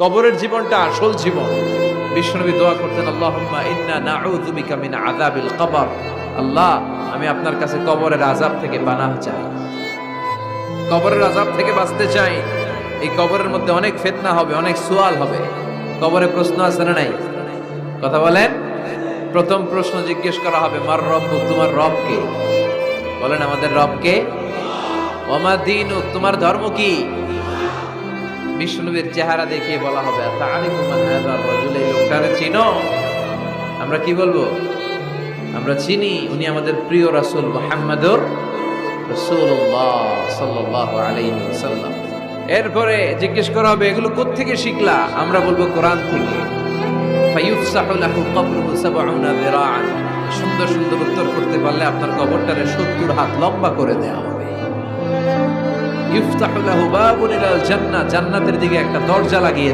কবরের জীবনটা আসল জীবন। বিশ্বনবী দোয়া করতেন, আল্লাহুম্মা ইন্না নাউযু বিকা মিন আযাবিল কবর। আল্লাহ, আমি আপনার কাছে কবরের আযাব থেকে পানাহ চাই, কবরের আযাব থেকে বাঁচতে চাই। এই কবরের মধ্যে অনেক ফিতনা হবে, অনেক সুয়াল হবে। কবরে প্রশ্ন আছে না নাই? কথা বলেন। প্রথম প্রশ্ন জিজ্ঞেস করা হবে, মার রব্বুক, তোমার রব কে? বলেন, আমাদের রব কে? ওয়া মা দীনুক, তোমার ধর্ম কি? বিষ্ণুনবীর চেহারা দেখিয়ে বলা হবে, তাআরিফু মান হাযার রাজুল, এই লোকটারে চিনো? আমরা কি বলবো? আমরা চিনি, উনি আমাদের প্রিয় রাসূল মুহাম্মদুর রাসূলুল্লাহ সাল্লাল্লাহু আলাইহি ওয়াসাল্লাম। এরপরে জিজ্ঞেস করা হবে, এগুলো কোত্থেকে শিখলা? আমরা বলবো, কোরআন থেকে। ফায়ুফসাহু লাহু কবরুহু ৭০ যিরাআন। সুন্দর সুন্দর উত্তর করতে পারলে আপনার কবরটারে ৭০ হাত লম্বা করে দেয়া হবে। ইফতাহু লাহু বাবুন ইলাল জান্নাহ, জান্নাতের দিকে একটা দরজা লাগিয়ে